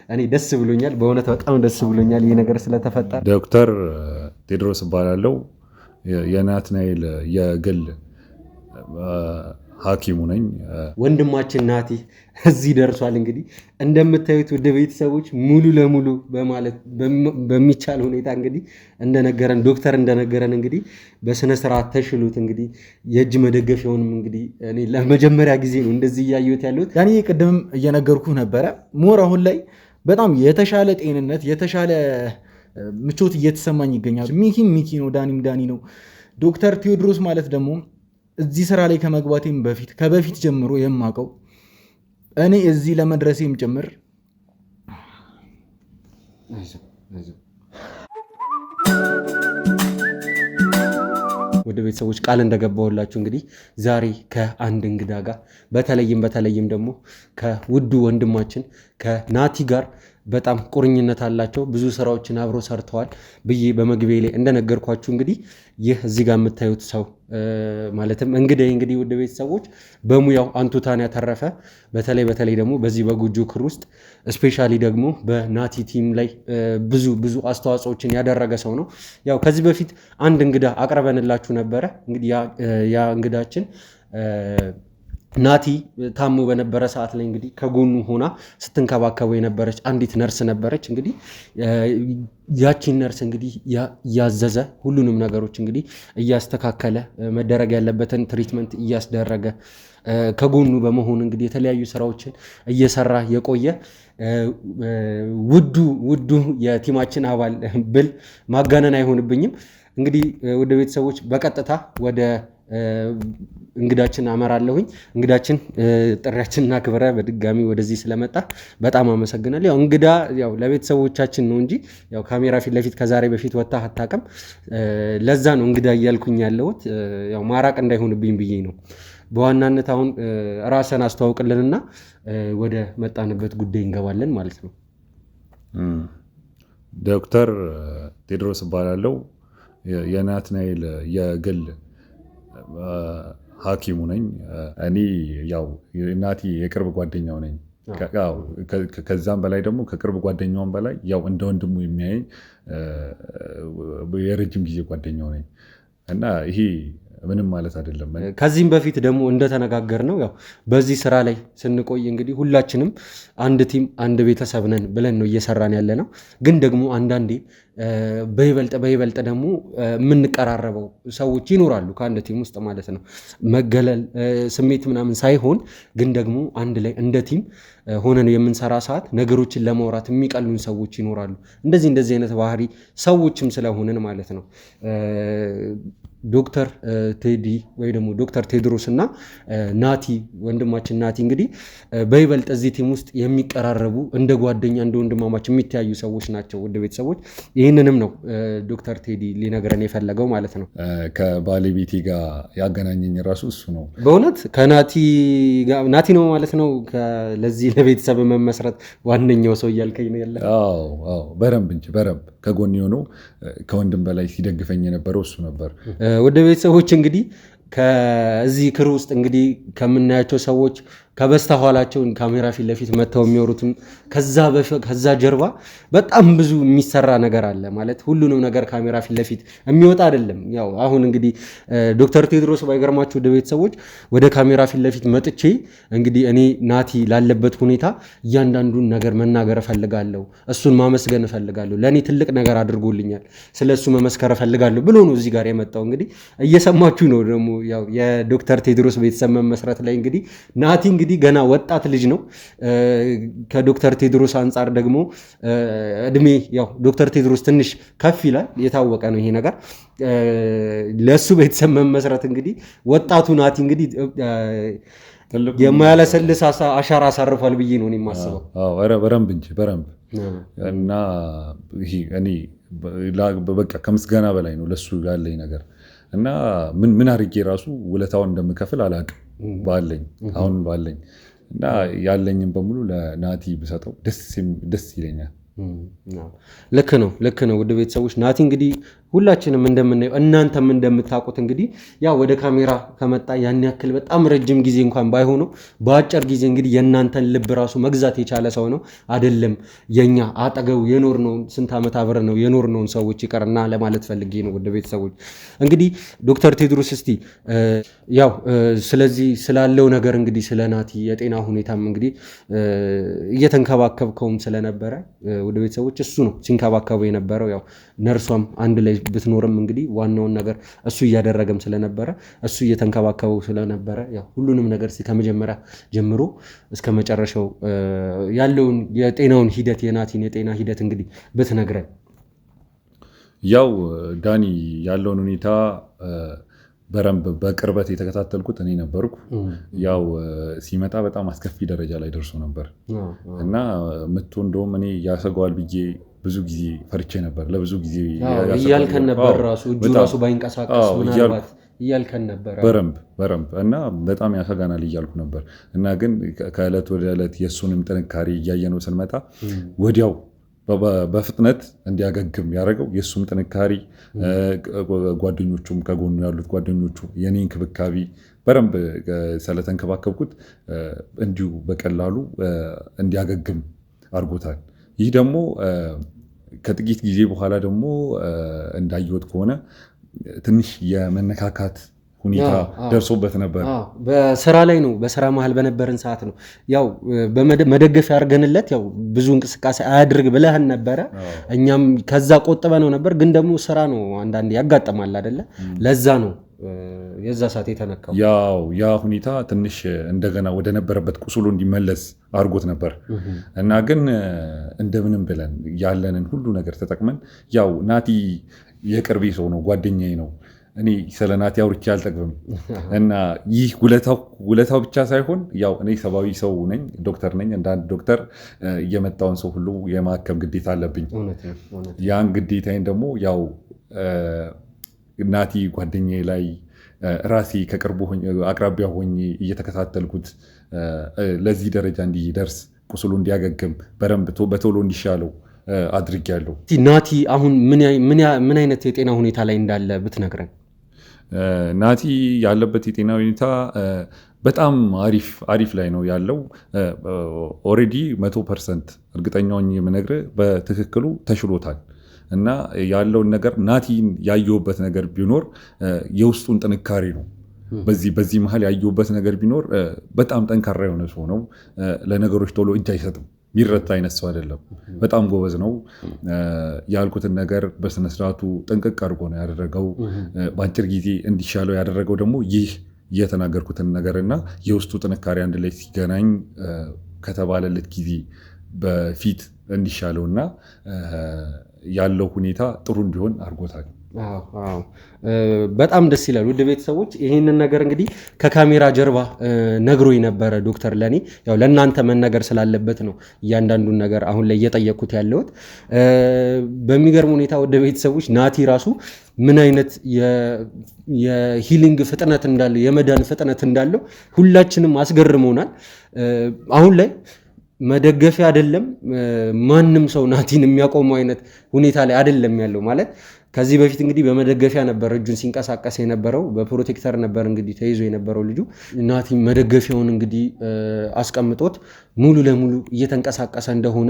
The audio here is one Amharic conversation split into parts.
እኔ ደስ ብሎኛል፣ በእውነት በጣም ደስ ብሎኛል ይህ ነገር ስለተፈጠረ። ዶክተር ቴዎድሮስ እባላለሁ። የናትናኤል የግል ሐኪሙ ነኝ። ወንድማችን ናቲ እዚህ ደርሷል። እንግዲህ እንደምታዩት ወደ ቤተሰቦች ሙሉ ለሙሉ በማለት በሚቻል ሁኔታ እንግዲህ እንደነገረን ዶክተር እንደነገረን እንግዲህ በስነ ስርዓት ተሽሎት እንግዲህ የእጅ መደገፊያውንም እንግዲህ እኔ ለመጀመሪያ ጊዜ ነው እንደዚህ እያየሁት ያለሁት። ያኔ ቅድምም እየነገርኩ ነበረ ሞር አሁን ላይ በጣም የተሻለ ጤንነት የተሻለ ምቾት እየተሰማኝ ይገኛል። ሚኪም ሚኪ ነው፣ ዳኒም ዳኒ ነው። ዶክተር ቴዎድሮስ ማለት ደግሞ እዚህ ስራ ላይ ከመግባቴም ከበፊት ጀምሮ የማውቀው እኔ እዚህ ለመድረሴም ጭምር ወደ ቤተሰቦች ቃል እንደገባሁላችሁ እንግዲህ ዛሬ ከአንድ እንግዳ ጋር በተለይም ደግሞ ከውዱ ወንድማችን ከናቲ ጋር በጣም ቁርኝነት አላቸው። ብዙ ስራዎችን አብሮ ሰርተዋል ብዬ በመግቢያ ላይ እንደነገርኳችሁ እንግዲህ ይህ እዚህ ጋር የምታዩት ሰው ማለትም እንግዲህ ውድ ቤተሰቦች በሙያው አንቱታን ያተረፈ በተለይ ደግሞ በዚህ በጎጆ ክር ውስጥ ስፔሻሊ ደግሞ በናቲ ቲም ላይ ብዙ አስተዋጽኦችን ያደረገ ሰው ነው። ያው ከዚህ በፊት አንድ እንግዳ አቅርበንላችሁ ነበረ። እንግዲህ ያ እንግዳችን ናቲ ታሞ በነበረ ሰዓት ላይ እንግዲህ ከጎኑ ሆና ስትንከባከበው የነበረች አንዲት ነርስ ነበረች። እንግዲህ ያቺን ነርስ እንግዲህ ያዘዘ ሁሉንም ነገሮች እንግዲህ እያስተካከለ መደረግ ያለበትን ትሪትመንት እያስደረገ ከጎኑ በመሆን እንግዲህ የተለያዩ ስራዎችን እየሰራ የቆየ ውዱ የቲማችን አባል ብል ማጋነን አይሆንብኝም። እንግዲህ ወደ ቤተሰቦች በቀጥታ ወደ እንግዳችን አመራለሁኝ። እንግዳችን ጥሪያችንን አክብረ በድጋሚ ወደዚህ ስለመጣ በጣም አመሰግናለሁ። ያው እንግዳ ለቤተሰቦቻችን ነው እንጂ ያው ካሜራ ፊት ለፊት ከዛሬ በፊት ወጣ አታውቅም። ለዛ ነው እንግዳ እያልኩኝ ያለሁት፣ ያው ማራቅ እንዳይሆንብኝ ብዬ ነው። በዋናነት አሁን ራስን አስተዋውቅልንና ወደ መጣንበት ጉዳይ እንገባለን ማለት ነው። ዶክተር ቴዎድሮስ እባላለሁ። የናትናኤል የግል ሐኪሙ ነኝ። እኔ ያው ናቲ የቅርብ ጓደኛው ነኝ። ከዛም በላይ ደግሞ ከቅርብ ጓደኛውም በላይ ያው እንደ ወንድሙ የሚያየኝ የረጅም ጊዜ ጓደኛው ነኝ እና ይሄ ምንም ማለት አይደለም። ከዚህም በፊት ደግሞ እንደተነጋገር ነው ያው በዚህ ስራ ላይ ስንቆይ እንግዲህ ሁላችንም አንድ ቲም አንድ ቤተሰብ ነን ብለን ነው እየሰራን ያለ ነው። ግን ደግሞ አንዳንዴ በይበልጥ ደግሞ የምንቀራረበው ሰዎች ይኖራሉ ከአንድ ቲም ውስጥ ማለት ነው። መገለል ስሜት ምናምን ሳይሆን ግን ደግሞ አንድ ላይ እንደ ቲም ሆነን የምንሰራ ሰዓት ነገሮችን ለማውራት የሚቀሉን ሰዎች ይኖራሉ። እንደዚህ አይነት ባህሪ ሰዎችም ስለሆንን ማለት ነው። ዶክተር ቴዲ ወይ ደግሞ ዶክተር ቴዎድሮስ እና ናቲ ወንድማችን ናቲ እንግዲህ በይበልጥ እዚህ ቲም ውስጥ የሚቀራረቡ እንደ ጓደኛ እንደ ወንድማማች የሚተያዩ ሰዎች ናቸው። ወደ ቤተሰቦች ይህንንም ነው ዶክተር ቴዲ ሊነግረን የፈለገው ማለት ነው። ከባለቤቴ ጋር ያገናኘኝ ራሱ እሱ ነው። በእውነት ናቲ ነው ማለት ነው ለዚህ ለቤተሰብ መመስረት ዋነኛው ሰው እያልከኝ ነው ያለ? በረምብ እንጂ በረምብ ከጎን የሆነው ከወንድም በላይ ሲደግፈኝ የነበረው እሱ ነበር። ወደ ቤተሰቦች እንግዲህ ከዚህ ክር ውስጥ እንግዲህ ከምናያቸው ሰዎች ከበስተኋላቸው ካሜራ ፊት ለፊት መጥተው የሚወሩትም ከዛ ጀርባ በጣም ብዙ የሚሰራ ነገር አለ ማለት ሁሉንም ነገር ካሜራ ፊት ለፊት የሚወጣ አይደለም። ያው አሁን እንግዲህ ዶክተር ቴዎድሮስ ባይገርማችሁ ወደ ቤተሰቦች ወደ ካሜራ ፊት ለፊት መጥቼ እንግዲህ እኔ ናቲ ላለበት ሁኔታ እያንዳንዱን ነገር መናገር እፈልጋለሁ፣ እሱን ማመስገን እፈልጋለሁ፣ ለእኔ ትልቅ ነገር አድርጎልኛል፣ ስለሱ መመስከር እፈልጋለሁ ብሎ ነው እዚህ ጋር የመጣው። እንግዲህ እየሰማችሁ ነው ደግሞ ያው የዶክተር ቴዎድሮስ ቤተሰብ መመስረት ላይ እንግዲህ ናቲ እንግዲህ ገና ወጣት ልጅ ነው። ከዶክተር ቴዎድሮስ አንጻር ደግሞ እድሜ ያው ዶክተር ቴዎድሮስ ትንሽ ከፍ ይላል፣ የታወቀ ነው ይሄ ነገር። ለሱ ቤተሰብ መመስረት እንግዲህ ወጣቱ ናቲ እንግዲህ የማያለሰልስ አሻራ አሳርፏል ብዬ ነው የማስበው። በረምብ እንጂ በረምብ እና እኔ በቃ ከምስጋና በላይ ነው ለሱ ያለኝ ነገር እና ምን አድርጌ ራሱ ውለታውን እንደምከፍል አላውቅም። አሁን ባለኝ እና ያለኝም በሙሉ ለናቲ ብሰጠው ደስ ይለኛል። ልክ ነው ውድ ቤተሰቦች። ናቲ እንግዲህ ሁላችንም እንደምናየው እናንተም እንደምታውቁት እንግዲህ ያው ወደ ካሜራ ከመጣ ያን ያክል በጣም ረጅም ጊዜ እንኳን ባይሆነው በአጭር ጊዜ እንግዲህ የእናንተን ልብ ራሱ መግዛት የቻለ ሰው ነው። አይደለም የኛ አጠገቡ የኖርነውን ስንት ዓመት አብረን ነው የኖርነውን ሰዎች ይቀርና ለማለት ፈልጌ ነው ውድ ቤተሰቦች። እንግዲህ ዶክተር ቴዎድሮስ እስቲ ያው ስለዚህ ስላለው ነገር እንግዲህ ስለ ናቲ የጤና ሁኔታም እንግዲህ እየተንከባከብከውም ስለነበረ ወደ ቤተሰቦች እሱ ነው ሲንከባከቡ የነበረው። ያው ነርሷም አንድ ላይ ብትኖርም እንግዲህ ዋናውን ነገር እሱ እያደረገም ስለነበረ እሱ እየተንከባከበው ስለነበረ ያው ሁሉንም ነገር ከመጀመሪያ ጀምሮ እስከ መጨረሻው ያለውን የጤናውን ሂደት የናቲን የጤና ሂደት እንግዲህ ብትነግረን። ያው ዳኒ ያለውን ሁኔታ በረንብ በቅርበት የተከታተልኩት እኔ ነበርኩ። ያው ሲመጣ በጣም አስከፊ ደረጃ ላይ ደርሶ ነበር እና ምቶ እንደውም እኔ ያሰገዋል ብዬ ብዙ ጊዜ ፈርቼ ነበር። ለብዙ ጊዜ እያልከን ነበር ራሱ እጁ ራሱ ባይንቀሳቀስ ምናልባት እያልከን ነበር በረንብ እና በጣም ያሰጋናል እያልኩ ነበር እና ግን ከዕለት ወደ ዕለት የእሱንም ጥንካሬ እያየነው ስንመጣ ወዲያው በፍጥነት እንዲያገግም ያደረገው የእሱም ጥንካሬ፣ ጓደኞቹም ከጎኑ ያሉት ጓደኞቹ የኔ እንክብካቤ በደንብ ስለተንከባከብኩት እንዲሁ በቀላሉ እንዲያገግም አድርጎታል። ይህ ደግሞ ከጥቂት ጊዜ በኋላ ደግሞ እንዳየሁት ከሆነ ትንሽ የመነካካት ሁኔታ ደርሶበት ነበር። በስራ ላይ ነው፣ በስራ መሀል በነበረን ሰዓት ነው። ያው መደገፍ ያርገንለት ያው ብዙ እንቅስቃሴ አያድርግ ብለህን ነበረ። እኛም ከዛ ቆጥበ ነው ነበር፣ ግን ደግሞ ስራ ነው አንዳንዴ ያጋጥማል አይደለ? ለዛ ነው የዛ ሰዓት የተነካው። ያው ያ ሁኔታ ትንሽ እንደገና ወደ ነበረበት ቁስሉ እንዲመለስ አድርጎት ነበር እና ግን እንደምንም ብለን ያለንን ሁሉ ነገር ተጠቅመን ያው ናቲ የቅርቤ ሰው ነው፣ ጓደኛዬ ነው። እኔ ስለ ናቲ አውርቼ አልጠግብም እና ይህ ውለታው ብቻ ሳይሆን ያው እኔ ሰብአዊ ሰው ነኝ፣ ዶክተር ነኝ። እንደ አንድ ዶክተር የመጣውን ሰው ሁሉ የማከም ግዴታ አለብኝ። ያን ግዴታዬን ደግሞ ያው ናቲ ጓደኛዬ ላይ ራሴ ከቅርቡ አቅራቢያ ሆኜ እየተከታተልኩት ለዚህ ደረጃ እንዲደርስ ቁስሉ እንዲያገግም በደንብ በቶሎ እንዲሻለው አድርጌያለሁ። ናቲ አሁን ምን አይነት የጤና ሁኔታ ላይ እንዳለ ብትነግረን። ናቲ ያለበት የጤና ሁኔታ በጣም አሪፍ ላይ ነው ያለው። ኦልሬዲ 100% እርግጠኛውን የምነግርህ በትክክሉ ተሽሎታል እና ያለውን ነገር ናቲን ያየሁበት ነገር ቢኖር የውስጡን ጥንካሬ ነው። በዚህ መሀል ያየሁበት ነገር ቢኖር በጣም ጠንካራ የሆነ ሰው ነው። ለነገሮች ቶሎ እጅ አይሰጥም። የሚረታ አይነት ሰው አይደለም። በጣም ጎበዝ ነው። ያልኩትን ነገር በስነስርዓቱ ጥንቅቅ አድርጎ ነው ያደረገው። በአጭር ጊዜ እንዲሻለው ያደረገው ደግሞ ይህ የተናገርኩትን ነገርና የውስጡ ጥንካሬ አንድ ላይ ሲገናኝ ከተባለለት ጊዜ በፊት እንዲሻለውና ያለው ሁኔታ ጥሩ እንዲሆን አድርጎታል። በጣም ደስ ይላል። ውድ ቤተሰቦች ይህንን ነገር እንግዲህ ከካሜራ ጀርባ ነግሮኝ ነበረ ዶክተር። ለእኔ ያው ለእናንተ መነገር ስላለበት ነው እያንዳንዱን ነገር አሁን ላይ እየጠየቅኩት ያለሁት። በሚገርም ሁኔታ ውድ ቤተሰቦች ናቲ ራሱ ምን አይነት የሂሊንግ ፍጥነት እንዳለው የመዳን ፍጥነት እንዳለው ሁላችንም አስገርመውናል። አሁን ላይ መደገፊያ አይደለም ማንም ሰው ናቲን የሚያቆመው አይነት ሁኔታ ላይ አይደለም ያለው። ማለት ከዚህ በፊት እንግዲህ በመደገፊያ ነበር እጁን ሲንቀሳቀስ የነበረው፣ በፕሮቴክተር ነበር እንግዲህ ተይዞ የነበረው ልጁ። ናቲ መደገፊያውን እንግዲህ አስቀምጦት ሙሉ ለሙሉ እየተንቀሳቀሰ እንደሆነ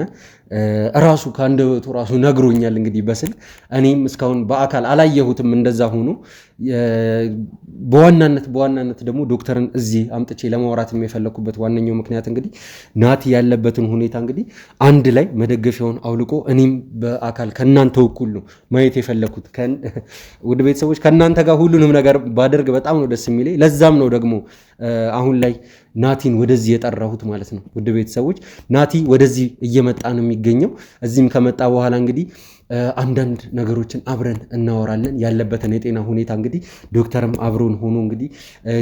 ራሱ ከአንደበቱ ራሱ ነግሮኛል እንግዲህ በስልክ። እኔም እስካሁን በአካል አላየሁትም እንደዛ ሆኖ። በዋናነት ደግሞ ዶክተርን እዚህ አምጥቼ ለማውራት የፈለኩበት ዋነኛው ምክንያት እንግዲህ ናቲ ያለበትን ሁኔታ እንግዲህ አንድ ላይ መደገፊያውን አውልቆ እኔም በአካል ከእናንተ እኩል ነው ማየት የፈለኩት። ውድ ቤተሰቦች ከእናንተ ጋር ሁሉንም ነገር ባደርግ በጣም ነው ደስ የሚለኝ። ለዛም ነው ደግሞ አሁን ላይ ናቲን ወደዚህ የጠራሁት ማለት ነው። ውድ ቤተሰቦች ናቲ ወደዚህ እየመጣ ነው የሚገኘው። እዚህም ከመጣ በኋላ እንግዲህ አንዳንድ ነገሮችን አብረን እናወራለን። ያለበትን የጤና ሁኔታ እንግዲህ ዶክተርም አብሮን ሆኖ እንግዲህ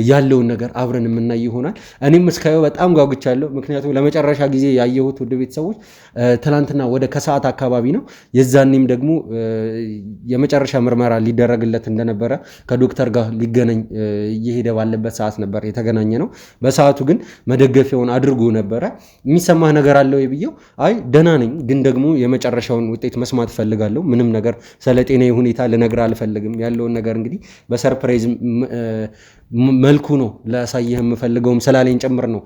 ያለውን ነገር አብረን የምናይ ይሆናል። እኔም እስካየው በጣም ጓጉቻለሁ። ምክንያቱም ለመጨረሻ ጊዜ ያየሁት ውድ ቤተሰቦች ትናንትና ወደ ከሰዓት አካባቢ ነው። የዛኔም ደግሞ የመጨረሻ ምርመራ ሊደረግለት እንደነበረ ከዶክተር ጋር ሊገናኝ እየሄደ ባለበት ሰዓት ነበር የተገናኘ ነው። በሰዓቱ ግን መደገፊያውን አድርጎ ነበረ። የሚሰማህ ነገር አለው ብዬው አይ ደህና ነኝ፣ ግን ደግሞ የመጨረሻውን ውጤት መስማት እፈልጋለሁ። ምንም ነገር ስለ ጤናዬ ሁኔታ ልነግርህ አልፈልግም። ያለውን ነገር እንግዲህ በሰርፕራይዝ መልኩ ነው ላሳይህ የምፈልገውም ስላለኝ ጭምር ነው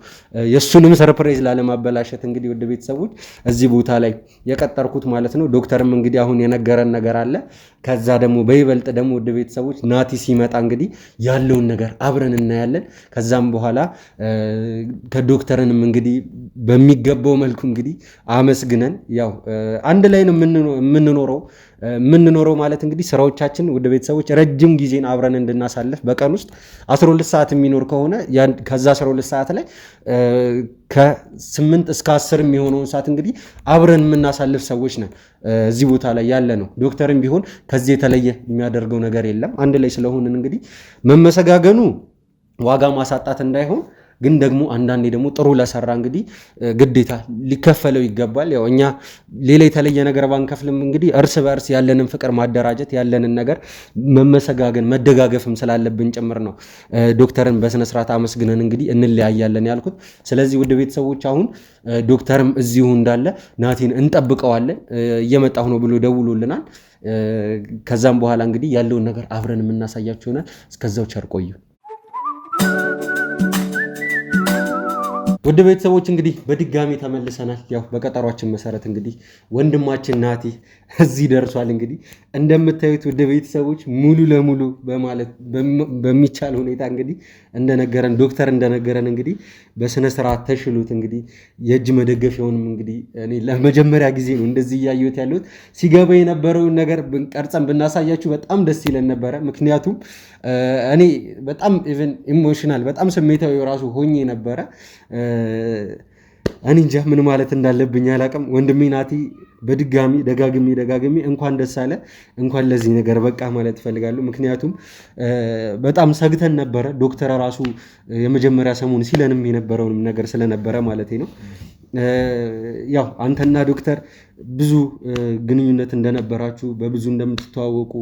የእሱንም ሰርፕራይዝ ላለማበላሸት እንግዲህ ወደ ቤተሰቦች እዚህ ቦታ ላይ የቀጠርኩት ማለት ነው። ዶክተርም እንግዲህ አሁን የነገረን ነገር አለ። ከዛ ደግሞ በይበልጥ ደግሞ ወደ ቤተሰቦች ናቲ ሲመጣ እንግዲህ ያለውን ነገር አብረን እናያለን። ከዛም በኋላ ከዶክተርንም እንግዲህ በሚገባው መልኩ እንግዲህ አመስግነን ያው አንድ ላይ ነው የምንኖረው ማለት እንግዲህ ስራዎቻችን ወደ ቤተሰቦች ረጅም ጊዜን አብረን እንድናሳልፍ በቀን ውስጥ 12 ሰዓት የሚኖር ከሆነ ከዛ 12 ሰዓት ላይ ከ8 እስከ 10 የሚሆነውን ሰዓት እንግዲህ አብረን የምናሳልፍ ሰዎች ነን እዚህ ቦታ ላይ ያለ ነው። ዶክተርም ቢሆን ከዚህ የተለየ የሚያደርገው ነገር የለም። አንድ ላይ ስለሆንን እንግዲህ መመሰጋገኑ ዋጋ ማሳጣት እንዳይሆን ግን ደግሞ አንዳንዴ ደግሞ ጥሩ ለሰራ እንግዲህ ግዴታ ሊከፈለው ይገባል። ያው እኛ ሌላ የተለየ ነገር ባንከፍልም እንግዲህ እርስ በእርስ ያለንን ፍቅር ማደራጀት ያለንን ነገር መመሰጋገን መደጋገፍም ስላለብን ጭምር ነው ዶክተርን በስነስርዓት አመስግነን እንግዲህ እንለያያለን ያልኩት። ስለዚህ ውድ ቤተሰቦች አሁን ዶክተርም እዚሁ እንዳለ ናቲን እንጠብቀዋለን እየመጣሁ ነው ብሎ ደውሎልናል። ከዛም በኋላ እንግዲህ ያለውን ነገር አብረን የምናሳያችሁ ይሆናል። እስከዛው ቸር ቆዩ። ውድ ቤተሰቦች እንግዲህ በድጋሚ ተመልሰናል። ያው በቀጠሯችን መሰረት እንግዲህ ወንድማችን ናቲ እዚህ ደርሷል። እንግዲህ እንደምታዩት ውድ ቤተሰቦች ሙሉ ለሙሉ በማለት በሚቻል ሁኔታ እንግዲህ እንደነገረን ዶክተር እንደነገረን እንግዲህ በስነ ስርዓት ተሽሎት እንግዲህ የእጅ መደገፊያውንም እንግዲህ እኔ ለመጀመሪያ ጊዜ ነው እንደዚህ እያየሁት ያለሁት። ሲገባ የነበረውን ነገር ቀርጸን ብናሳያችሁ በጣም ደስ ይለን ነበረ። ምክንያቱም እኔ በጣም ኢቨን ኢሞሽናል በጣም ስሜታዊ ራሱ ሆኜ ነበረ። እኔ እንጃ ምን ማለት እንዳለብኝ አላውቅም። ወንድሜ ናቲ በድጋሚ ደጋግሜ እንኳን ደስ አለ፣ እንኳን ለዚህ ነገር በቃ ማለት እፈልጋለሁ። ምክንያቱም በጣም ሰግተን ነበረ። ዶክተር ራሱ የመጀመሪያ ሰሞን ሲለንም የነበረውንም ነገር ስለነበረ ማለት ነው። ያው አንተና ዶክተር ብዙ ግንኙነት እንደነበራችሁ በብዙ እንደምትተዋወቁ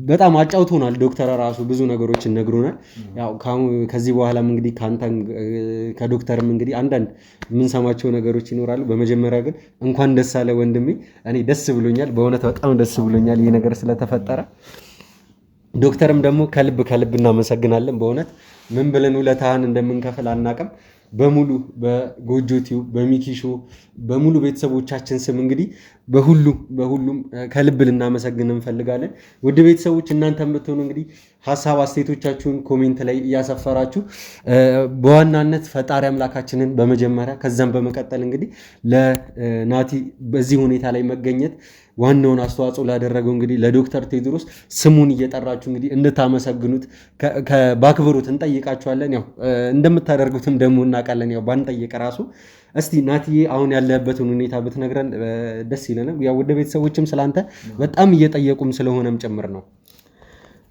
በጣም አጫውቶናል። ዶክተር ራሱ ብዙ ነገሮችን ነግሮናል። ያው ከዚህ በኋላም እንግዲህ ከዶክተርም እንግዲህ አንዳንድ የምንሰማቸው ነገሮች ይኖራሉ። በመጀመሪያ ግን እንኳን ደስ አለ ወንድሜ። እኔ ደስ ብሎኛል፣ በእውነት በጣም ደስ ብሎኛል ይህ ነገር ስለተፈጠረ። ዶክተርም ደግሞ ከልብ እናመሰግናለን። በእውነት ምን ብለን ውለታህን እንደምንከፍል አናቅም። በሙሉ በጎጆ ቲዩብ በሚኪ ሾው በሙሉ ቤተሰቦቻችን ስም እንግዲህ በሁሉም ከልብ ልናመሰግን እንፈልጋለን። ውድ ቤተሰቦች እናንተም ብትሆኑ እንግዲህ ሀሳብ አስተያየቶቻችሁን ኮሜንት ላይ እያሰፈራችሁ በዋናነት ፈጣሪ አምላካችንን በመጀመሪያ ከዛም በመቀጠል እንግዲህ ለናቲ በዚህ ሁኔታ ላይ መገኘት ዋናውን አስተዋጽኦ ላደረገው እንግዲህ ለዶክተር ቴዎድሮስ ስሙን እየጠራችሁ እንግዲህ እንድታመሰግኑት በአክብሮት እንጠይቃችኋለን። ያው እንደምታደርጉትም ደግሞ እናውቃለን። ያው ባንጠይቅ ራሱ እስቲ ናቲዬ አሁን ያለበትን ሁኔታ ብትነግረን ደስ ይለናል። ያው ወደ ቤተሰቦችም ስላንተ በጣም እየጠየቁም ስለሆነም ጭምር ነው።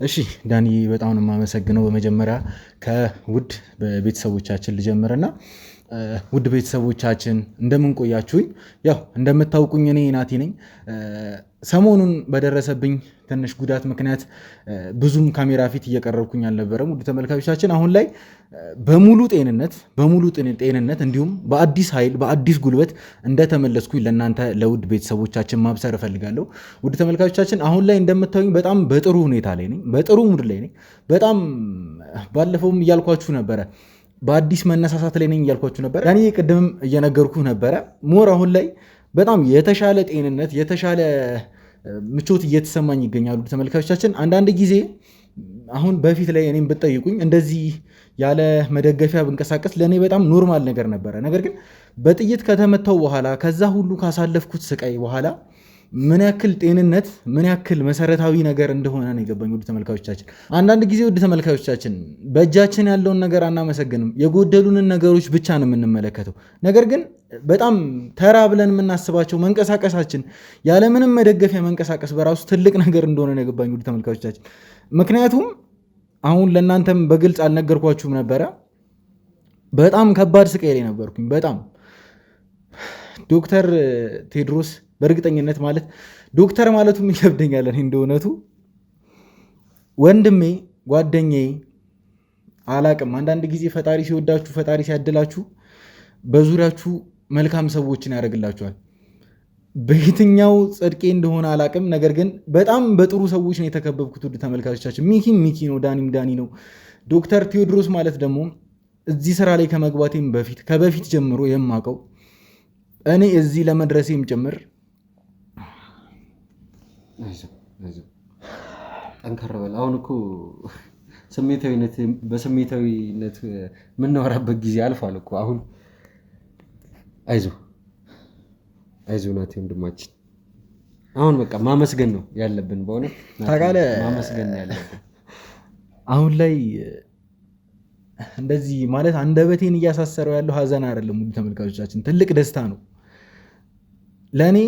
እሺ ዳኒ በጣም ነው የማመሰግነው። በመጀመሪያ ከውድ ቤተሰቦቻችን ልጀምርና ውድ ቤተሰቦቻችን እንደምን ቆያችሁኝ? ያው እንደምታውቁኝ እኔ ናቲ ነኝ። ሰሞኑን በደረሰብኝ ትንሽ ጉዳት ምክንያት ብዙም ካሜራ ፊት እየቀረብኩኝ አልነበረም። ውድ ተመልካቾቻችን አሁን ላይ በሙሉ ጤንነት እንዲሁም በአዲስ ኃይል በአዲስ ጉልበት እንደተመለስኩኝ ለእናንተ ለውድ ቤተሰቦቻችን ማብሰር እፈልጋለሁ። ውድ ተመልካቾቻችን አሁን ላይ እንደምታዩኝ በጣም በጥሩ ሁኔታ ላይ ነኝ፣ በጥሩ ሙድ ላይ ነኝ። በጣም ባለፈውም እያልኳችሁ ነበረ በአዲስ መነሳሳት ላይ ነኝ እያልኳችሁ ነበር። ያኔ ቅድምም እየነገርኩ ነበረ። ሞር አሁን ላይ በጣም የተሻለ ጤንነት የተሻለ ምቾት እየተሰማኝ ይገኛሉ። ተመልካቾቻችን አንዳንድ ጊዜ አሁን በፊት ላይ እኔም ብትጠይቁኝ እንደዚህ ያለ መደገፊያ ብንቀሳቀስ ለእኔ በጣም ኖርማል ነገር ነበረ። ነገር ግን በጥይት ከተመታው በኋላ ከዛ ሁሉ ካሳለፍኩት ስቃይ በኋላ ምን ያክል ጤንነት ምን ያክል መሰረታዊ ነገር እንደሆነ ነው የገባኝ። ውድ ተመልካቾቻችን አንዳንድ ጊዜ ውድ ተመልካቾቻችን በእጃችን ያለውን ነገር አናመሰግንም፣ የጎደሉንን ነገሮች ብቻ ነው የምንመለከተው። ነገር ግን በጣም ተራ ብለን የምናስባቸው መንቀሳቀሳችን ያለምንም መደገፊያ መንቀሳቀስ በራሱ ትልቅ ነገር እንደሆነ ነው የገባኝ። ውድ ተመልካቾቻችን ምክንያቱም አሁን ለእናንተም በግልጽ አልነገርኳችሁም ነበረ። በጣም ከባድ ስቃይ ላይ ነበርኩኝ። በጣም ዶክተር ቴዎድሮስ በእርግጠኝነት ማለት ዶክተር ማለቱም ይከብደኛል። እንደ እውነቱ ወንድሜ፣ ጓደኛዬ፣ አላቅም። አንዳንድ ጊዜ ፈጣሪ ሲወዳችሁ፣ ፈጣሪ ሲያድላችሁ በዙሪያችሁ መልካም ሰዎችን ያደርግላችኋል። በየትኛው ጽድቄ እንደሆነ አላቅም፣ ነገር ግን በጣም በጥሩ ሰዎች ነው የተከበብኩት። ውድ ተመልካቾቻችን ሚኪም ሚኪ ነው፣ ዳኒም ዳኒ ነው። ዶክተር ቴዎድሮስ ማለት ደግሞ እዚህ ስራ ላይ ከመግባቴም ከበፊት ጀምሮ የማውቀው እኔ እዚህ ለመድረሴም ጭምር ጠንከር በል። አሁን እኮ በስሜታዊነት የምናወራበት ጊዜ አልፏል እኮ አሁን። አይዞህ ናቲ ወንድማችን። አሁን በቃ ማመስገን ነው ያለብን፣ በእውነት ማመስገን ነው ያለብን። አሁን ላይ እንደዚህ ማለት አንደበቴን እያሳሰረው ያለው ሀዘን አይደለም ውድ ተመልካቾቻችን፣ ትልቅ ደስታ ነው ለእኔ።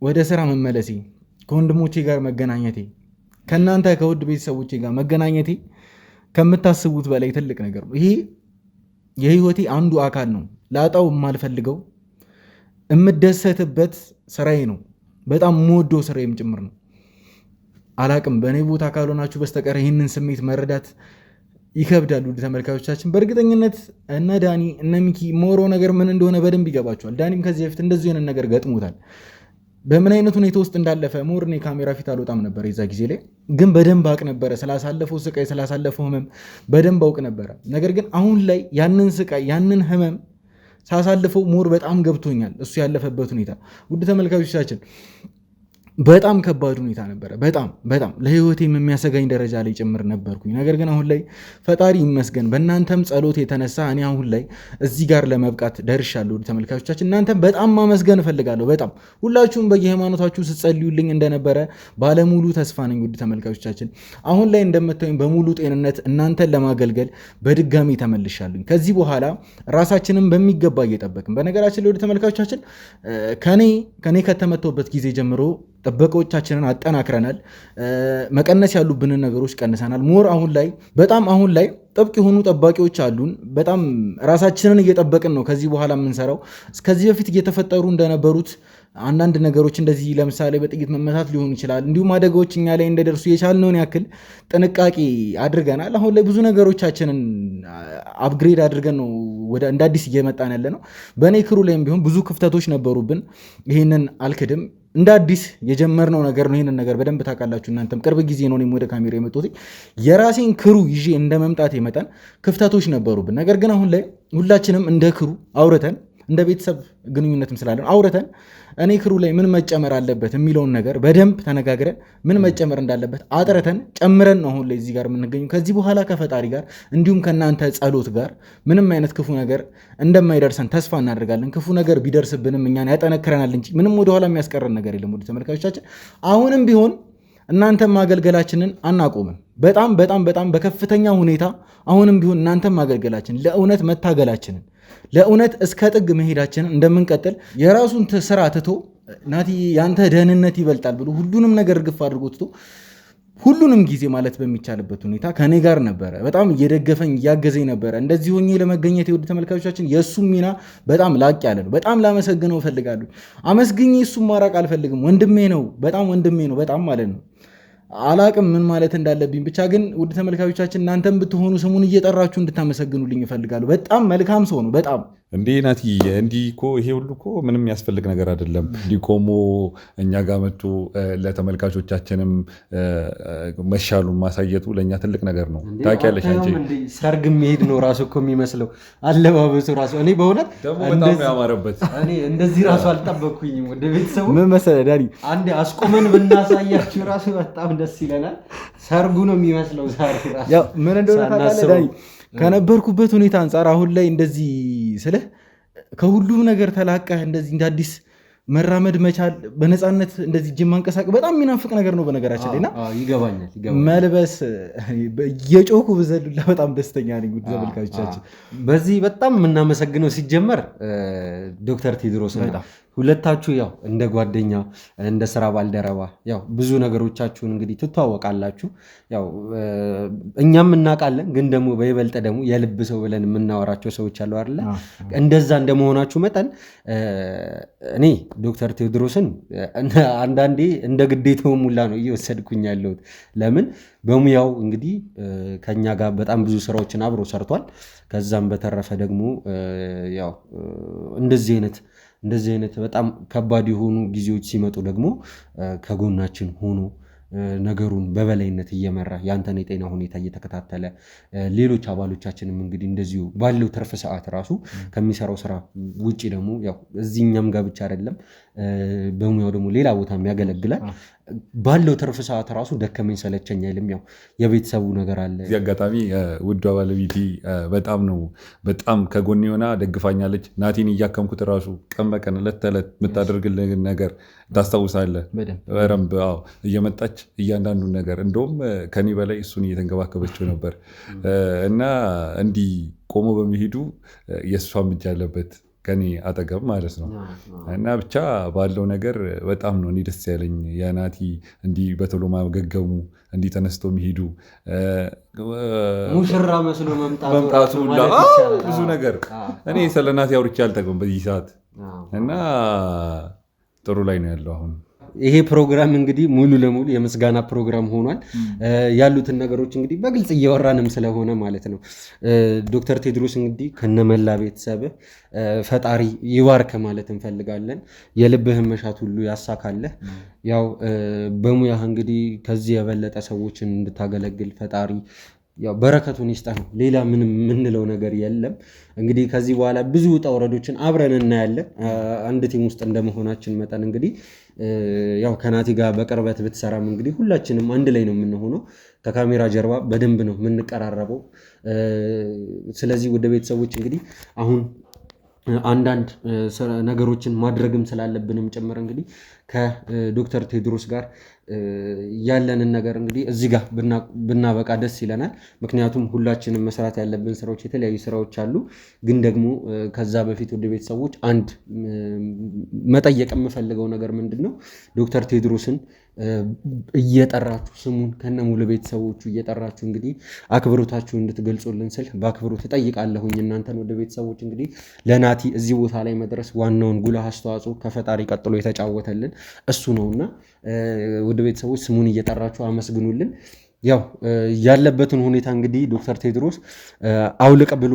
ወደ ስራ መመለሴ፣ ከወንድሞቼ ጋር መገናኘቴ፣ ከእናንተ ከውድ ቤተሰቦቼ ጋር መገናኘቴ ከምታስቡት በላይ ትልቅ ነገር ነው። ይሄ የህይወቴ አንዱ አካል ነው። ላጣው የማልፈልገው የምደሰትበት ስራዬ ነው። በጣም የምወደው ስራዬም ጭምር ነው። አላቅም፣ በእኔ ቦታ ካልሆናችሁ በስተቀር ይህንን ስሜት መረዳት ይከብዳል ውድ ተመልካቾቻችን። በእርግጠኝነት እነ ዳኒ እነ ሚኪ ሞሮ ነገር ምን እንደሆነ በደንብ ይገባቸዋል። ዳኒም ከዚህ በፊት እንደዚህ አይነት ነገር ገጥሞታል። በምን አይነት ሁኔታ ውስጥ እንዳለፈ ሞር እኔ ካሜራ ፊት አልወጣም ነበር የዛ ጊዜ ላይ፣ ግን በደንብ አውቅ ነበረ። ስላሳለፈው ስቃይ ስላሳለፈው ህመም በደንብ አውቅ ነበረ። ነገር ግን አሁን ላይ ያንን ስቃይ ያንን ህመም ሳሳልፈው ሞር በጣም ገብቶኛል እሱ ያለፈበት ሁኔታ። ውድ ተመልካቾቻችን በጣም ከባድ ሁኔታ ነበረ። በጣም ለህይወቴም የሚያሰጋኝ ደረጃ ላይ ጭምር ነበርኩኝ። ነገር ግን አሁን ላይ ፈጣሪ ይመስገን በእናንተም ጸሎት የተነሳ እኔ አሁን ላይ እዚህ ጋር ለመብቃት ደርሻለሁ። ውድ ተመልካቾቻችን እናንተም በጣም ማመስገን እፈልጋለሁ። በጣም ሁላችሁም በየሃይማኖታችሁ ስትጸልዩልኝ እንደነበረ ባለሙሉ ተስፋ ነኝ። ውድ ተመልካቾቻችን አሁን ላይ እንደምታዩኝ በሙሉ ጤንነት እናንተን ለማገልገል በድጋሚ ተመልሻለሁ። ከዚህ በኋላ ራሳችንን በሚገባ እየጠበቅን፣ በነገራችን ላይ ውድ ተመልካቾቻችን ከኔ ከተመተውበት ጊዜ ጀምሮ ጥበቃዎቻችንን አጠናክረናል። መቀነስ ያሉብንን ነገሮች ቀንሰናል። ሞር አሁን ላይ ጥብቅ የሆኑ ጠባቂዎች አሉን። በጣም ራሳችንን እየጠበቅን ነው ከዚህ በኋላ የምንሰራው። ከዚህ በፊት እየተፈጠሩ እንደነበሩት አንዳንድ ነገሮች እንደዚህ ለምሳሌ በጥይት መመታት ሊሆን ይችላል፣ እንዲሁም አደጋዎች እኛ ላይ እንደደርሱ የቻልነውን ያክል ጥንቃቄ አድርገናል። አሁን ላይ ብዙ ነገሮቻችንን አፕግሬድ አድርገን ነው እንደ አዲስ እየመጣን ያለ ነው። በእኔ ክሩ ላይም ቢሆን ብዙ ክፍተቶች ነበሩብን፣ ይህንን አልክድም። እንደ አዲስ የጀመርነው ነገር ነው። ይህንን ነገር በደንብ ታውቃላችሁ እናንተም። ቅርብ ጊዜ ነው እኔም ወደ ካሜራ የመጡት። የራሴን ክሩ ይዤ እንደ መምጣት መጠን ክፍተቶች ነበሩብን። ነገር ግን አሁን ላይ ሁላችንም እንደ ክሩ አውርተን፣ እንደ ቤተሰብ ግንኙነትም ስላለን አውርተን እኔ ክሩ ላይ ምን መጨመር አለበት የሚለውን ነገር በደንብ ተነጋግረን ምን መጨመር እንዳለበት አጥርተን ጨምረን ነው አሁን ላይ እዚህ ጋር የምንገኘው። ከዚህ በኋላ ከፈጣሪ ጋር እንዲሁም ከእናንተ ጸሎት ጋር ምንም አይነት ክፉ ነገር እንደማይደርሰን ተስፋ እናደርጋለን። ክፉ ነገር ቢደርስብንም እኛን ያጠነክረናል እንጂ ምንም ወደኋላ የሚያስቀረን ነገር የለም። ወደ ተመልካቾቻችን አሁንም ቢሆን እናንተም ማገልገላችንን አናቆምም። በጣም በከፍተኛ ሁኔታ አሁንም ቢሆን እናንተም ማገልገላችን፣ ለእውነት መታገላችንን፣ ለእውነት እስከ ጥግ መሄዳችንን እንደምንቀጥል የራሱን ስራ ትቶ ናቲ ያንተ ደህንነት ይበልጣል ብሎ ሁሉንም ነገር ግፍ አድርጎ ትቶ ሁሉንም ጊዜ ማለት በሚቻልበት ሁኔታ ከኔ ጋር ነበረ። በጣም እየደገፈኝ እያገዘኝ ነበረ። እንደዚህ ሆኜ ለመገኘት የውድ ተመልካቾቻችን የእሱም ሚና በጣም ላቅ ያለ ነው። በጣም ላመሰግነው እፈልጋለሁ። አመስግኜ እሱም ማራቅ አልፈልግም። ወንድሜ ነው፣ በጣም ወንድሜ ነው፣ በጣም ማለት ነው። አላቅም ምን ማለት እንዳለብኝ። ብቻ ግን ውድ ተመልካቾቻችን እናንተም ብትሆኑ ስሙን እየጠራችሁ እንድታመሰግኑልኝ እፈልጋለሁ። በጣም መልካም ሰው ነው። በጣም እንዴ ናቲ፣ እንዲህ እኮ ይሄ ሁሉ እኮ ምንም የሚያስፈልግ ነገር አይደለም። እንዲህ ቆሞ እኛ ጋር መጡ ለተመልካቾቻችንም መሻሉን ማሳየቱ ለእኛ ትልቅ ነገር ነው። ታውቂያለሽ አንቺ ሰርግ የሚሄድ ነው ራሱ እኮ የሚመስለው አለባበሱ ራሱ። እኔ በእውነት በጣም ያማረበት እንደዚህ ራሱ አልጠበቅኩኝም። ወደ ቤተሰቡ ምን መሰለህ ዳኒ፣ አንዴ አስቆመን ብናሳያችሁ ራሱ በጣም ደስ ይለናል። ሰርጉ ነው የሚመስለው ዛሬ ራሱ። ያው ምን እንደሆነ ታውቃለህ ዳኒ፣ ከነበርኩበት ሁኔታ አንጻር አሁን ላይ እንደዚህ ስልህ ከሁሉም ነገር ተላቀህ እንደዚህ እንደ አዲስ መራመድ መቻል፣ በነፃነት እንደዚህ እጅ ማንቀሳቀስ በጣም የሚናፍቅ ነገር ነው በነገራችን ላይ እና ይገባኛል። መልበስ የጮኩ ብዘሉላ በጣም ደስተኛ ነኝ። ውድ ተመልካቾቻችን በዚህ በጣም የምናመሰግነው ሲጀመር ዶክተር ቴዎድሮስ ነው። ሁለታችሁ ያው እንደ ጓደኛ እንደ ስራ ባልደረባ ያው ብዙ ነገሮቻችሁን እንግዲህ ትተዋወቃላችሁ። ያው እኛም እናውቃለን፣ ግን ደግሞ በይበልጥ ደግሞ የልብ ሰው ብለን የምናወራቸው ሰዎች አሉ አይደለ? እንደዛ እንደመሆናችሁ መጠን እኔ ዶክተር ቴዎድሮስን አንዳንዴ እንደ ግዴታው ሙላ ነው እየወሰድኩኝ ያለሁት። ለምን በሙያው እንግዲህ ከኛ ጋር በጣም ብዙ ስራዎችን አብሮ ሰርቷል። ከዛም በተረፈ ደግሞ ያው እንደዚህ አይነት በጣም ከባድ የሆኑ ጊዜዎች ሲመጡ ደግሞ ከጎናችን ሆኖ ነገሩን በበላይነት እየመራ ያንተን የጤና ሁኔታ እየተከታተለ ሌሎች አባሎቻችንም እንግዲህ እንደዚሁ ባለው ትርፍ ሰዓት ራሱ ከሚሰራው ስራ ውጪ ደግሞ ያው እዚህኛም ጋር ብቻ አይደለም በሙያው ደግሞ ሌላ ቦታም ያገለግላል። ባለው ትርፍ ሰዓት ራሱ ደከመኝ ሰለቸኝ አይልም። ያው የቤተሰቡ ነገር አለ። እዚህ አጋጣሚ ውዷ ባለቤቴ በጣም ከጎኔ ሆና ደግፋኛለች። ናቲን እያከምኩት ራሱ ቀን በቀን ዕለት ተዕለት የምታደርግልን ነገር ታስታውሳለህ? በደንብ እየመጣች እያንዳንዱን ነገር እንደውም ከኔ በላይ እሱን እየተንከባከበችው ነበር እና እንዲህ ቆሞ በሚሄዱ የእሷም እጅ አለበት ከኔ አጠገብ ማለት ነው። እና ብቻ ባለው ነገር በጣም ነው እኔ ደስ ያለኝ የናቲ እንዲህ በቶሎ ማገገሙ እንዲህ ተነስቶ የሚሄዱ ሙሽራ መስሎ መምጣቱ ብዙ ነገር እኔ ስለ ናቲ አውርቼ አልጠቅም በዚህ ሰዓት እና ጥሩ ላይ ነው ያለው አሁን። ይሄ ፕሮግራም እንግዲህ ሙሉ ለሙሉ የምስጋና ፕሮግራም ሆኗል። ያሉትን ነገሮች እንግዲህ በግልጽ እያወራንም ስለሆነ ማለት ነው። ዶክተር ቴዎድሮስ እንግዲህ ከነመላ ቤተሰብህ ፈጣሪ ይባርክ ማለት እንፈልጋለን። የልብህን መሻት ሁሉ ያሳካለህ። ያው በሙያህ እንግዲህ ከዚህ የበለጠ ሰዎችን እንድታገለግል ፈጣሪ ያው በረከቱን ይስጠህ ነው። ሌላ ምንም የምንለው ነገር የለም። እንግዲህ ከዚህ በኋላ ብዙ ውጣ ውረዶችን አብረን እናያለን። አንድ ቲም ውስጥ እንደመሆናችን መጠን እንግዲህ ያው ከናቲ ጋር በቅርበት ብትሰራም እንግዲህ ሁላችንም አንድ ላይ ነው የምንሆነው። ከካሜራ ጀርባ በደንብ ነው የምንቀራረበው። ስለዚህ ወደ ቤተሰቦች እንግዲህ አሁን አንዳንድ ነገሮችን ማድረግም ስላለብንም ጭምር እንግዲህ ከዶክተር ቴዎድሮስ ጋር ያለንን ነገር እንግዲህ እዚህ ጋር ብናበቃ ደስ ይለናል። ምክንያቱም ሁላችንም መስራት ያለብን ስራዎች የተለያዩ ስራዎች አሉ። ግን ደግሞ ከዛ በፊት ወደ ቤተሰቦች አንድ መጠየቅ የምፈልገው ነገር ምንድን ነው፣ ዶክተር ቴዎድሮስን እየጠራችሁ ስሙን ከነሙሉ ቤተሰቦቹ እየጠራችሁ እንግዲህ አክብሮታችሁ እንድትገልጹልን ስል በአክብሮት እጠይቃለሁኝ። እናንተን ወደ ቤተሰቦች እንግዲህ ለናቲ እዚህ ቦታ ላይ መድረስ ዋናውን ጉልህ አስተዋጽኦ ከፈጣሪ ቀጥሎ የተጫወተልን እሱ ነውና ወደ ቤተሰቦች ስሙን እየጠራችሁ አመስግኑልን። ያው ያለበትን ሁኔታ እንግዲህ ዶክተር ቴዎድሮስ አውልቅ ብሎ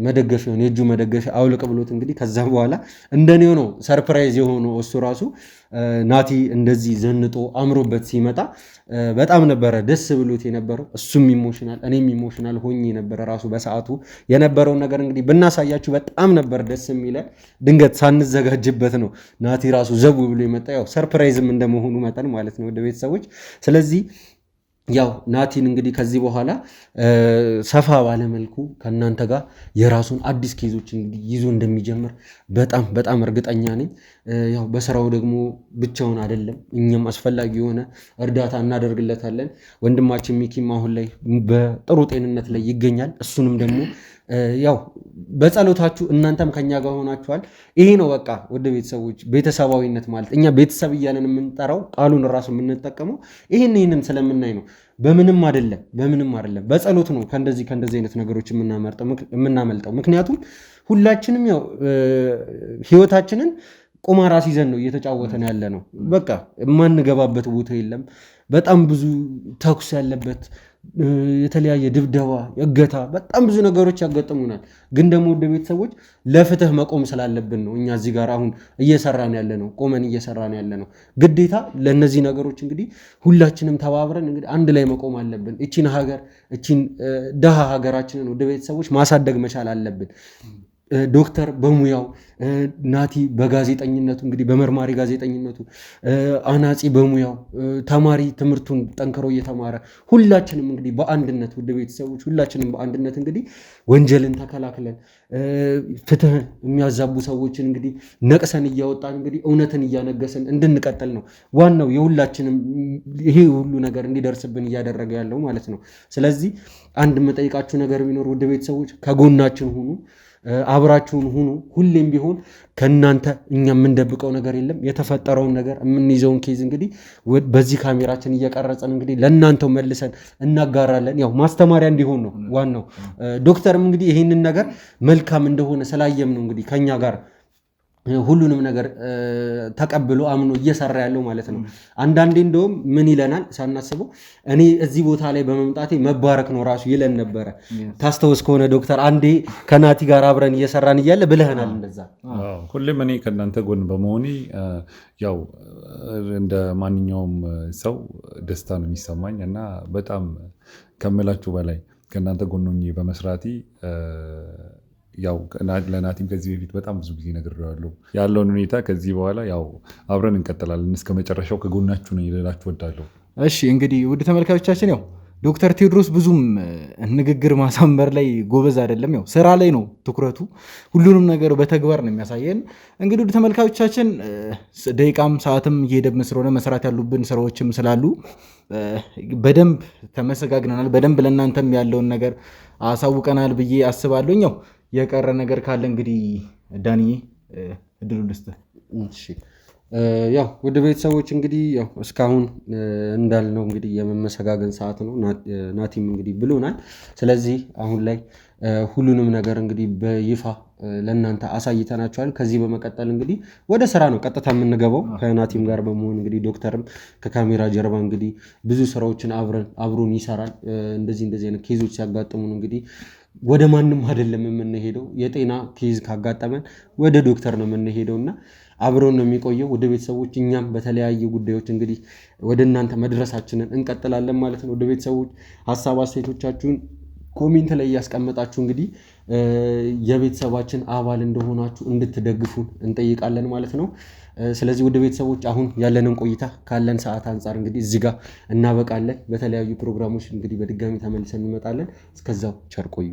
መደገፊያውን የእጁ መደገፊያ አውልቅ ብሎት እንግዲህ ከዛ በኋላ እንደኔው ነው ሰርፕራይዝ የሆነው። እሱ ራሱ ናቲ እንደዚህ ዘንጦ አምሮበት ሲመጣ በጣም ነበረ ደስ ብሎት የነበረው። እሱም ኢሞሽናል እኔም ኢሞሽናል ሆኜ ነበረ። ራሱ በሰዓቱ የነበረውን ነገር እንግዲህ ብናሳያችሁ በጣም ነበር ደስ የሚለን። ድንገት ሳንዘጋጅበት ነው ናቲ ራሱ ዘቡ ብሎ የመጣ ያው ሰርፕራይዝም እንደመሆኑ መጠን ማለት ነው ወደ ቤተሰቦች። ስለዚህ ያው ናቲን እንግዲህ ከዚህ በኋላ ሰፋ ባለመልኩ ከእናንተ ጋር የራሱን አዲስ ኬዞች እንግዲህ ይዞ እንደሚጀምር በጣም እርግጠኛ ነኝ። ያው በስራው ደግሞ ብቻውን አይደለም፣ እኛም አስፈላጊ የሆነ እርዳታ እናደርግለታለን። ወንድማችን ሚኪም አሁን ላይ በጥሩ ጤንነት ላይ ይገኛል። እሱንም ደግሞ ያው በጸሎታችሁ እናንተም ከኛ ጋር ሆናችኋል። ይሄ ነው በቃ ወደ ቤተሰቦች ቤተሰባዊነት ማለት እኛ ቤተሰብ እያለን የምንጠራው ቃሉን ራሱ የምንጠቀመው ይህንን ስለምናይ ነው። በምንም አይደለም በጸሎት ነው ከእንደዚህ አይነት ነገሮች የምናመልጠው። ምክንያቱም ሁላችንም ያው ህይወታችንን ቁማር አስይዘን ነው እየተጫወተን ያለ ነው። በቃ የማንገባበት ቦታ የለም። በጣም ብዙ ተኩስ ያለበት የተለያየ ድብደባ፣ እገታ፣ በጣም ብዙ ነገሮች ያጋጥሙናል። ግን ደግሞ ወደ ቤተሰቦች ለፍትህ መቆም ስላለብን ነው እኛ እዚህ ጋር አሁን እየሰራን ያለ ነው፣ ቆመን እየሰራን ያለ ነው። ግዴታ ለእነዚህ ነገሮች እንግዲህ ሁላችንም ተባብረን እንግዲህ አንድ ላይ መቆም አለብን። እቺን ደሃ ሀገራችንን ወደ ቤተሰቦች ማሳደግ መቻል አለብን። ዶክተር በሙያው ናቲ በጋዜጠኝነቱ እንግዲህ በመርማሪ ጋዜጠኝነቱ፣ አናጺ በሙያው፣ ተማሪ ትምህርቱን ጠንክሮ እየተማረ ሁላችንም እንግዲህ በአንድነት ወደ ቤተሰቦች ሁላችንም በአንድነት እንግዲህ ወንጀልን ተከላክለን ፍትህ የሚያዛቡ ሰዎችን እንግዲህ ነቅሰን እያወጣን እንግዲህ እውነትን እያነገስን እንድንቀጥል ነው ዋናው የሁላችንም ይሄ ሁሉ ነገር እንዲደርስብን እያደረገ ያለው ማለት ነው። ስለዚህ አንድ መጠይቃችሁ ነገር ቢኖር ወደ ቤተሰቦች ከጎናችን ሁኑ። አብራችሁን ሁኑ። ሁሌም ቢሆን ከእናንተ እኛ የምንደብቀው ነገር የለም። የተፈጠረውን ነገር የምንይዘውን ኬዝ እንግዲህ በዚህ ካሜራችን እየቀረጸን እንግዲህ ለእናንተው መልሰን እናጋራለን። ያው ማስተማሪያ እንዲሆን ነው ዋናው። ዶክተርም እንግዲህ ይህንን ነገር መልካም እንደሆነ ስላየም ነው እንግዲህ ከኛ ጋር ሁሉንም ነገር ተቀብሎ አምኖ እየሰራ ያለው ማለት ነው። አንዳንዴ እንደውም ምን ይለናል ሳናስበው፣ እኔ እዚህ ቦታ ላይ በመምጣቴ መባረክ ነው ራሱ ይለን ነበረ። ታስታውስ ከሆነ ዶክተር አንዴ ከናቲ ጋር አብረን እየሰራን እያለ ብለህናል እንደዛ። ሁሌም እኔ ከእናንተ ጎን በመሆኔ ያው እንደ ማንኛውም ሰው ደስታ ነው የሚሰማኝ እና በጣም ከምላችሁ በላይ ከእናንተ ጎን ሆኜ በመስራቴ ያው ለናቲም ከዚህ በፊት በጣም ብዙ ጊዜ ነግሬዋለሁ ያለውን ሁኔታ። ከዚህ በኋላ ያው አብረን እንቀጥላለን እስከ መጨረሻው ከጎናችሁ ነው ልላችሁ እወዳለሁ። እሺ እንግዲህ ውድ ተመልካቾቻችን ያው ዶክተር ቴዎድሮስ ብዙም ንግግር ማሳመር ላይ ጎበዝ አይደለም። ያው ስራ ላይ ነው ትኩረቱ፣ ሁሉንም ነገር በተግባር ነው የሚያሳየን። እንግዲህ ውድ ተመልካቾቻችን ደቂቃም ሰዓትም እየሄደብን ስለሆነ መስራት ያሉብን ስራዎችም ስላሉ በደንብ ተመሰጋግነናል። በደንብ ለእናንተም ያለውን ነገር አሳውቀናል ብዬ አስባለሁ። ያው የቀረ ነገር ካለ እንግዲህ ዳንዬ እድሉ ልስጥህ። ያው ወደ ቤተሰቦች እንግዲህ ያው እስካሁን እንዳልነው እንግዲህ የመመሰጋገን ሰዓት ነው። ናቲም እንግዲህ ብሎናል። ስለዚህ አሁን ላይ ሁሉንም ነገር እንግዲህ በይፋ ለእናንተ አሳይተናቸዋል። ከዚህ በመቀጠል እንግዲህ ወደ ስራ ነው ቀጥታ የምንገባው ከናቲም ጋር በመሆን እንግዲህ ዶክተርም ከካሜራ ጀርባ እንግዲህ ብዙ ስራዎችን አብሮን ይሰራል። እንደዚህ አይነት ኬዞች ሲያጋጥሙን እንግዲህ ወደ ማንም አይደለም የምንሄደው። የጤና ኬዝ ካጋጠመን ወደ ዶክተር ነው የምንሄደው እና አብሮን ነው የሚቆየው። ወደ ቤተሰቦች እኛም በተለያዩ ጉዳዮች እንግዲህ ወደ እናንተ መድረሳችንን እንቀጥላለን ማለት ነው። ወደ ቤተሰቦች ሀሳብ አስተያየቶቻችሁን ኮሜንት ላይ እያስቀመጣችሁ እንግዲህ የቤተሰባችን አባል እንደሆናችሁ እንድትደግፉን እንጠይቃለን ማለት ነው። ስለዚህ ወደ ቤተሰቦች አሁን ያለንን ቆይታ ካለን ሰዓት አንጻር እንግዲህ እዚህ ጋር እናበቃለን። በተለያዩ ፕሮግራሞች እንግዲህ በድጋሚ ተመልሰን እንመጣለን። እስከዛው ቸር ቆዩ።